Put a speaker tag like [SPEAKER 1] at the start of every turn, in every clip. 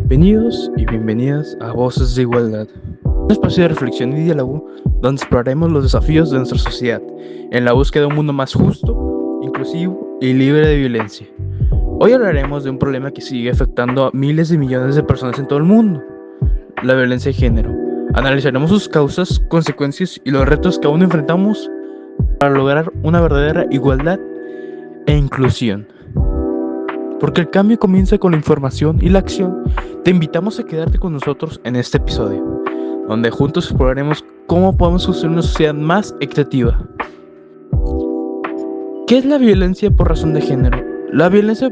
[SPEAKER 1] Bienvenidos y bienvenidas a Voces de Igualdad, un espacio de reflexión y diálogo donde exploraremos los desafíos de nuestra sociedad en la búsqueda de un mundo más justo, inclusivo y libre de violencia. Hoy hablaremos de un problema que sigue afectando a miles de millones de personas en todo el mundo, la violencia de género. Analizaremos sus causas, consecuencias y los retos que aún enfrentamos para lograr una verdadera igualdad e inclusión. Porque el cambio comienza con la información y la acción, te invitamos a quedarte con nosotros en este episodio, donde juntos exploraremos cómo podemos construir una sociedad más equitativa. ¿Qué es la violencia por razón de género? La violencia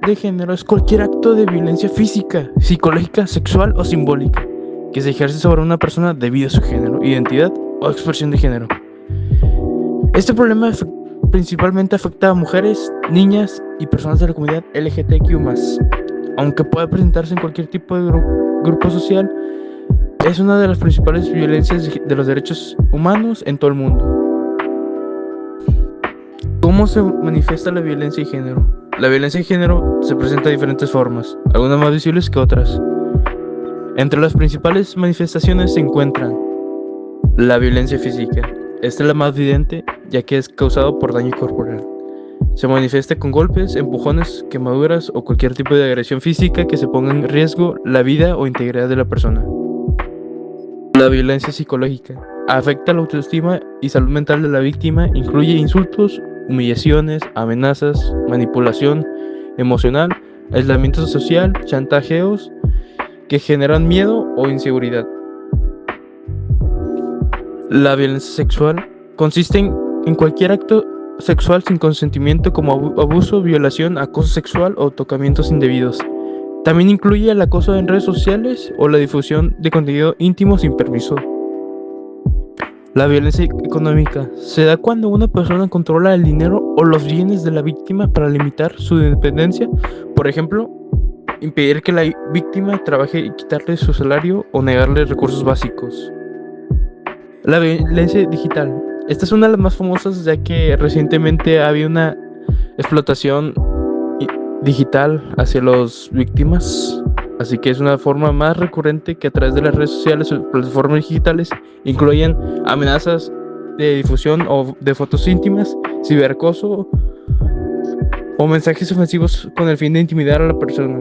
[SPEAKER 1] de género es cualquier acto de violencia física, psicológica, sexual o simbólica que se ejerce sobre una persona debido a su género, identidad o expresión de género. Este problema principalmente afecta a mujeres, niñas y personas de la comunidad LGBTQ+. Aunque pueda presentarse en cualquier tipo de grupo social, es una de las principales violencias de los derechos humanos en todo el mundo. ¿Cómo se manifiesta la violencia de género? La violencia de género se presenta de diferentes formas, algunas más visibles que otras. Entre las principales manifestaciones se encuentran la violencia física. Esta es la más evidente, ya que es causado por daño corporal. Se manifiesta con golpes, empujones, quemaduras o cualquier tipo de agresión física que se ponga en riesgo la vida o integridad de la persona. La violencia psicológica afecta la autoestima y salud mental de la víctima, incluye insultos, humillaciones, amenazas, manipulación emocional, aislamiento social, chantajeos que generan miedo o inseguridad. La violencia sexual consiste en cualquier acto sexual sin consentimiento como abuso, violación, acoso sexual o tocamientos indebidos. También incluye el acoso en redes sociales o la difusión de contenido íntimo sin permiso. La violencia económica se da cuando una persona controla el dinero o los bienes de la víctima para limitar su independencia, por ejemplo, impedir que la víctima trabaje y quitarle su salario o negarle recursos básicos. La violencia digital. Esta es una de las más famosas, ya que recientemente ha habido una explotación digital hacia las víctimas, así que es una forma más recurrente que a través de las redes sociales o plataformas digitales incluyen amenazas de difusión o de fotos íntimas, ciberacoso o mensajes ofensivos con el fin de intimidar a la persona.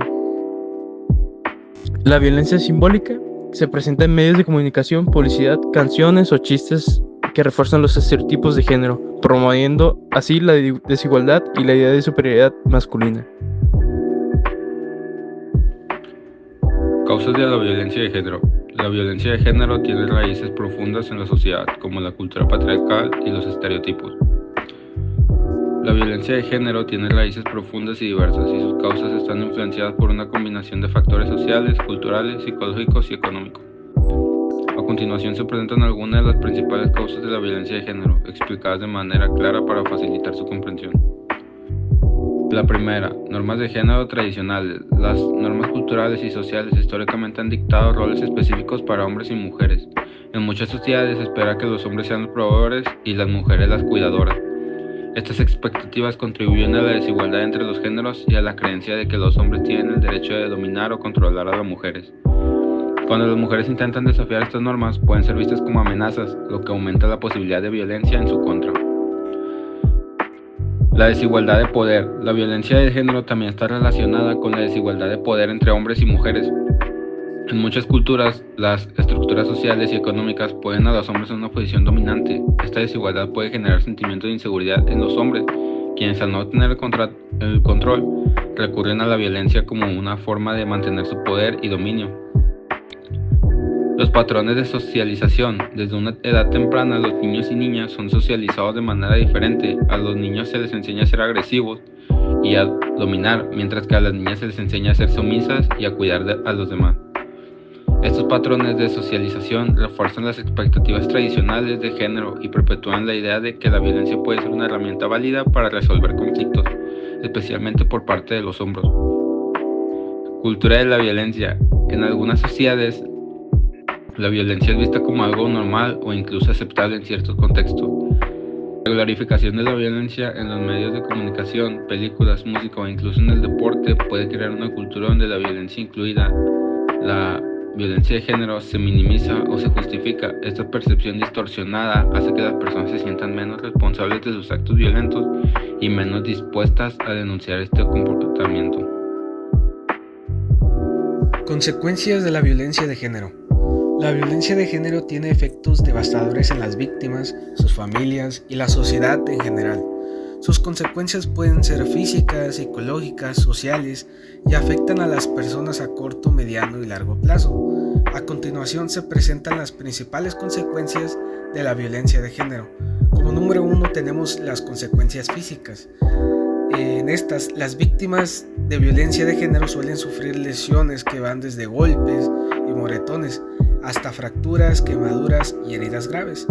[SPEAKER 1] La violencia simbólica se presenta en medios de comunicación, publicidad, canciones o chistes que refuerzan los estereotipos de género, promoviendo así la desigualdad y la idea de superioridad masculina.
[SPEAKER 2] Causas de la violencia de género. La violencia de género tiene raíces profundas en la sociedad, como la cultura patriarcal y los estereotipos. La violencia de género tiene raíces profundas y diversas, y sus causas están influenciadas por una combinación de factores sociales, culturales, psicológicos y económicos. A continuación se presentan algunas de las principales causas de la violencia de género, explicadas de manera clara para facilitar su comprensión. La primera, normas de género tradicionales. Las normas culturales y sociales históricamente han dictado roles específicos para hombres y mujeres. En muchas sociedades se espera que los hombres sean los proveedores y las mujeres las cuidadoras. Estas expectativas contribuyen a la desigualdad entre los géneros y a la creencia de que los hombres tienen el derecho de dominar o controlar a las mujeres. Cuando las mujeres intentan desafiar estas normas, pueden ser vistas como amenazas, lo que aumenta la posibilidad de violencia en su contra. La desigualdad de poder. La violencia de género también está relacionada con la desigualdad de poder entre hombres y mujeres. En muchas culturas, las estructuras sociales y económicas ponen a los hombres en una posición dominante. Esta desigualdad puede generar sentimientos de inseguridad en los hombres, quienes al no tener el control, recurren a la violencia como una forma de mantener su poder y dominio. Los patrones de socialización. Desde una edad temprana, los niños y niñas son socializados de manera diferente. A los niños se les enseña a ser agresivos y a dominar, mientras que a las niñas se les enseña a ser sumisas y a cuidar a los demás. Estos patrones de socialización refuerzan las expectativas tradicionales de género y perpetúan la idea de que la violencia puede ser una herramienta válida para resolver conflictos, especialmente por parte de los hombres. Cultura de la violencia. En algunas sociedades, la violencia es vista como algo normal o incluso aceptable en ciertos contextos. La glorificación de la violencia en los medios de comunicación, películas, música o incluso en el deporte puede crear una cultura donde la violencia incluida la violencia de género se minimiza o se justifica. Esta percepción distorsionada hace que las personas se sientan menos responsables de sus actos violentos y menos dispuestas a denunciar este comportamiento.
[SPEAKER 3] Consecuencias de la violencia de género. La violencia de género tiene efectos devastadores en las víctimas, sus familias y la sociedad en general. Sus consecuencias pueden ser físicas, psicológicas, sociales y afectan a las personas a corto, mediano y largo plazo. A continuación se presentan las principales consecuencias de la violencia de género. Como número 1 tenemos las consecuencias físicas. En estas, las víctimas de violencia de género suelen sufrir lesiones que van desde golpes y moretones hasta fracturas, quemaduras y heridas graves.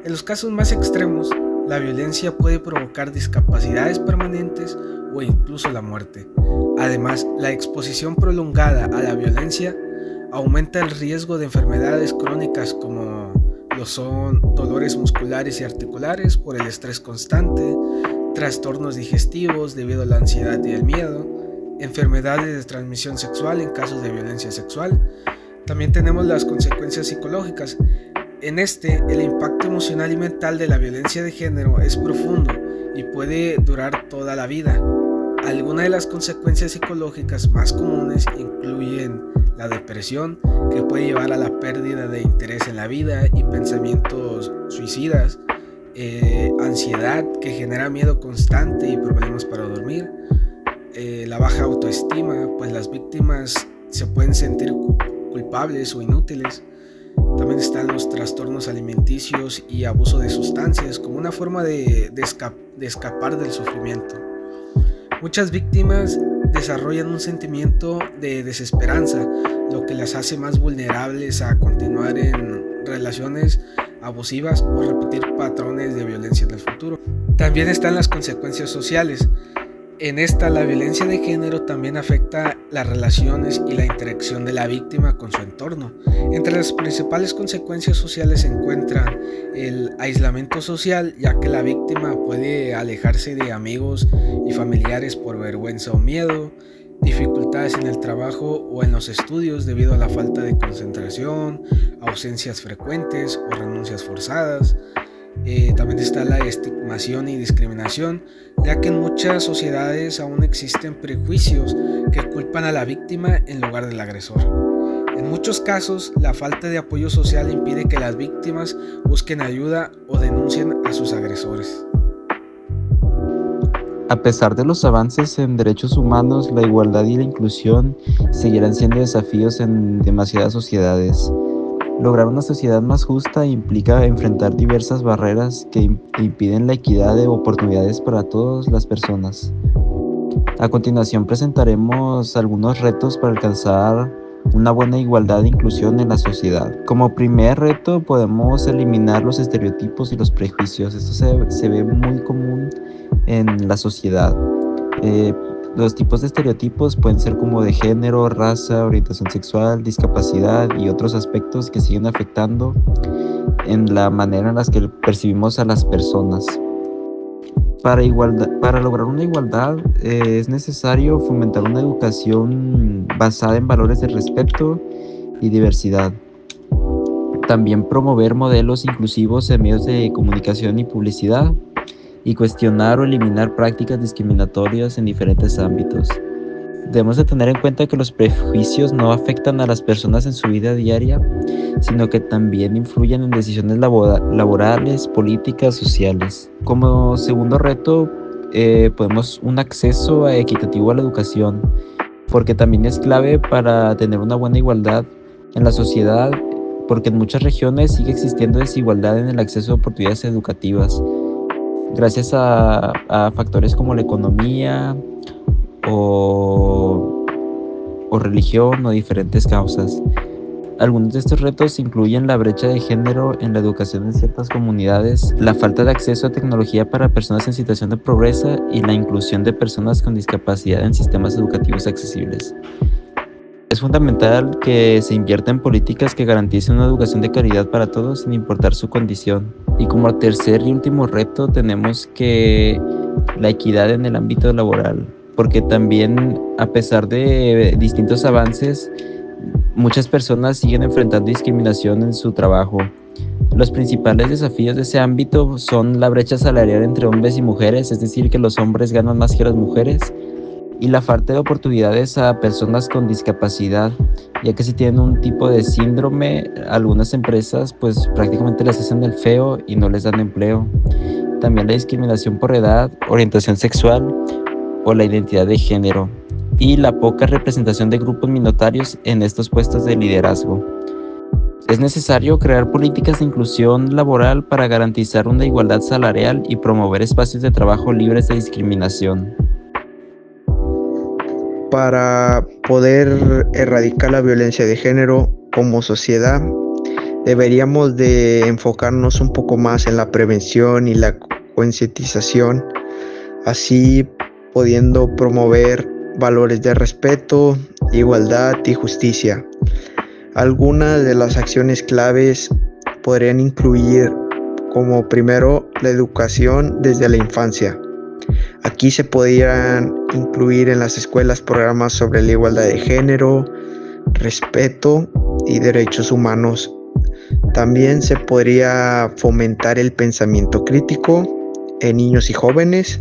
[SPEAKER 3] En los casos más extremos, la violencia puede provocar discapacidades permanentes o incluso la muerte. Además, la exposición prolongada a la violencia aumenta el riesgo de enfermedades crónicas como lo son dolores musculares y articulares por el estrés constante, trastornos digestivos debido a la ansiedad y el miedo, enfermedades de transmisión sexual en casos de violencia sexual. También tenemos las consecuencias psicológicas. En el impacto emocional y mental de la violencia de género es profundo y puede durar toda la vida. Algunas de las consecuencias psicológicas más comunes incluyen la depresión, que puede llevar a la pérdida de interés en la vida y pensamientos suicidas, ansiedad, que genera miedo constante y problemas para dormir, la baja autoestima, pues las víctimas se pueden sentir culpables o inútiles. También están los trastornos alimenticios y abuso de sustancias como una forma de escapar del sufrimiento. Muchas víctimas desarrollan un sentimiento de desesperanza, lo que las hace más vulnerables a continuar en relaciones abusivas o repetir patrones de violencia en el futuro. También están las consecuencias sociales. En la violencia de género también afecta las relaciones y la interacción de la víctima con su entorno. Entre las principales consecuencias sociales se encuentran el aislamiento social, ya que la víctima puede alejarse de amigos y familiares por vergüenza o miedo, dificultades en el trabajo o en los estudios debido a la falta de concentración, ausencias frecuentes o renuncias forzadas. También está la estigmación y discriminación, ya que en muchas sociedades aún existen prejuicios que culpan a la víctima en lugar del agresor. En muchos casos, la falta de apoyo social impide que las víctimas busquen ayuda o denuncien a sus agresores.
[SPEAKER 4] A pesar de los avances en derechos humanos, la igualdad y la inclusión seguirán siendo desafíos en demasiadas sociedades. Lograr una sociedad más justa implica enfrentar diversas barreras que impiden la equidad de oportunidades para todas las personas. A continuación presentaremos algunos retos para alcanzar una buena igualdad e inclusión en la sociedad. Como primer reto podemos eliminar los estereotipos y los prejuicios. Esto se ve muy común en la sociedad. Los tipos de estereotipos pueden ser como de género, raza, orientación sexual, discapacidad y otros aspectos que siguen afectando en la manera en la que percibimos a las personas. Para lograr una igualdad es necesario fomentar una educación basada en valores de respeto y diversidad. También promover modelos inclusivos en medios de comunicación y publicidad, y cuestionar o eliminar prácticas discriminatorias en diferentes ámbitos. Debemos de tener en cuenta que los prejuicios no afectan a las personas en su vida diaria, sino que también influyen en decisiones laborales, políticas, sociales. Como segundo reto, podemos un acceso equitativo a la educación, porque también es clave para tener una buena igualdad en la sociedad, porque en muchas regiones sigue existiendo desigualdad en el acceso a oportunidades educativas, gracias a factores como la economía o religión o diferentes causas. Algunos de estos retos incluyen la brecha de género en la educación en ciertas comunidades, la falta de acceso a tecnología para personas en situación de pobreza y la inclusión de personas con discapacidad en sistemas educativos accesibles. Es fundamental que se invierta en políticas que garanticen una educación de calidad para todos sin importar su condición. Y como tercer y último reto tenemos que la equidad en el ámbito laboral, porque también a pesar de distintos avances, muchas personas siguen enfrentando discriminación en su trabajo. Los principales desafíos de ese ámbito son la brecha salarial entre hombres y mujeres, es decir, que los hombres ganan más que las mujeres, y la falta de oportunidades a personas con discapacidad, ya que si tienen un tipo de síndrome, algunas empresas pues prácticamente les hacen el feo y no les dan empleo. También la discriminación por edad, orientación sexual o la identidad de género, y la poca representación de grupos minoritarios en estos puestos de liderazgo. Es necesario crear políticas de inclusión laboral para garantizar una igualdad salarial y promover espacios de trabajo libres de discriminación.
[SPEAKER 5] Para poder erradicar la violencia de género como sociedad, deberíamos de enfocarnos un poco más en la prevención y la concientización, así pudiendo promover valores de respeto, igualdad y justicia. Algunas de las acciones claves podrían incluir como primero la educación desde la infancia. Aquí se podrían incluir en las escuelas programas sobre la igualdad de género, respeto y derechos humanos. También se podría fomentar el pensamiento crítico en niños y jóvenes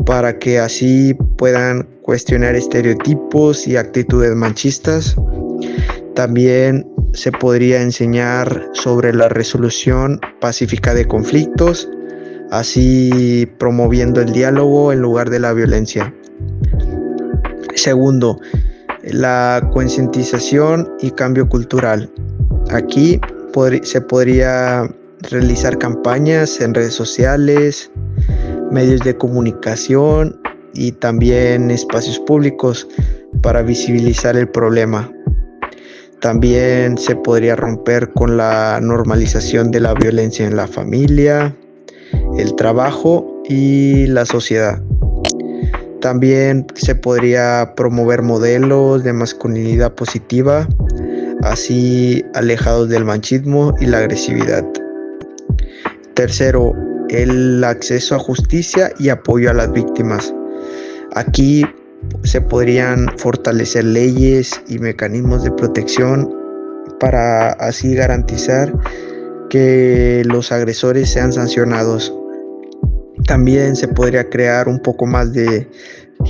[SPEAKER 5] para que así puedan cuestionar estereotipos y actitudes machistas. También se podría enseñar sobre la resolución pacífica de conflictos, así promoviendo el diálogo en lugar de la violencia. Segundo, la concientización y cambio cultural. Aquí se podría realizar campañas en redes sociales, medios de comunicación y también espacios públicos para visibilizar el problema. También se podría romper con la normalización de la violencia en la familia, el trabajo y la sociedad. También se podría promover modelos de masculinidad positiva, así alejados del machismo y la agresividad. Tercero, el acceso a justicia y apoyo a las víctimas. Aquí se podrían fortalecer leyes y mecanismos de protección para así garantizar que los agresores sean sancionados. También se podría crear un poco más de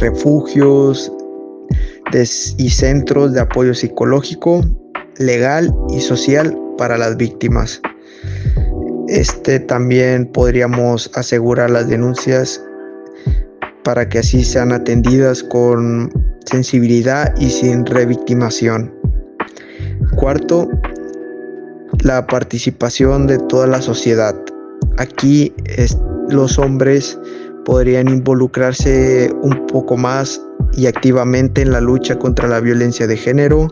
[SPEAKER 5] refugios y centros de apoyo psicológico, legal y social para las víctimas. También podríamos asegurar las denuncias para que así sean atendidas con sensibilidad y sin revictimación. Cuarto, la participación de toda la sociedad. Aquí los hombres podrían involucrarse un poco más y activamente en la lucha contra la violencia de género,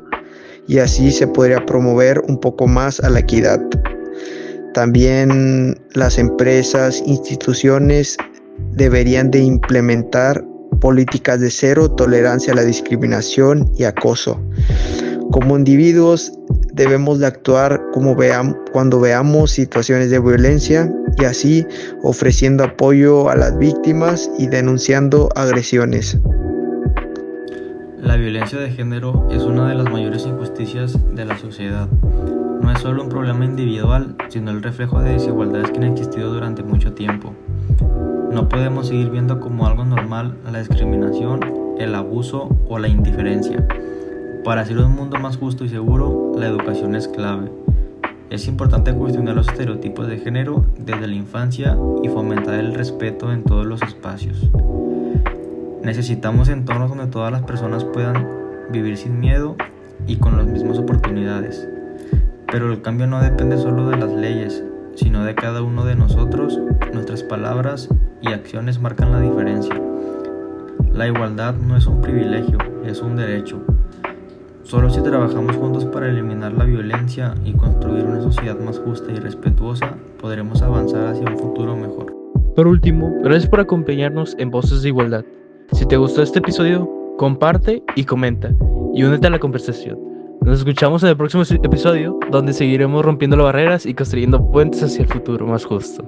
[SPEAKER 5] y así se podría promover un poco más a la equidad. También las empresas, instituciones deberían de implementar políticas de cero tolerancia a la discriminación y acoso. Como individuos debemos de actuar cuando veamos situaciones de violencia, y así ofreciendo apoyo a las víctimas y denunciando agresiones.
[SPEAKER 6] La violencia de género es una de las mayores injusticias de la sociedad. No es solo un problema individual, sino el reflejo de desigualdades que han existido durante mucho tiempo. No podemos seguir viendo como algo normal la discriminación, el abuso o la indiferencia. Para hacer un mundo más justo y seguro, la educación es clave. Es importante cuestionar los estereotipos de género desde la infancia y fomentar el respeto en todos los espacios. Necesitamos entornos donde todas las personas puedan vivir sin miedo y con las mismas oportunidades. Pero el cambio no depende solo de las leyes, sino de cada uno de nosotros. Nuestras palabras y acciones marcan la diferencia. La igualdad no es un privilegio, es un derecho. Solo si trabajamos juntos para eliminar la violencia y construir una sociedad más justa y respetuosa, podremos avanzar hacia un futuro mejor.
[SPEAKER 1] Por último, gracias por acompañarnos en Voces de Igualdad. Si te gustó este episodio, comparte y comenta, y únete a la conversación. Nos escuchamos en el próximo episodio, donde seguiremos rompiendo las barreras y construyendo puentes hacia el futuro más justo.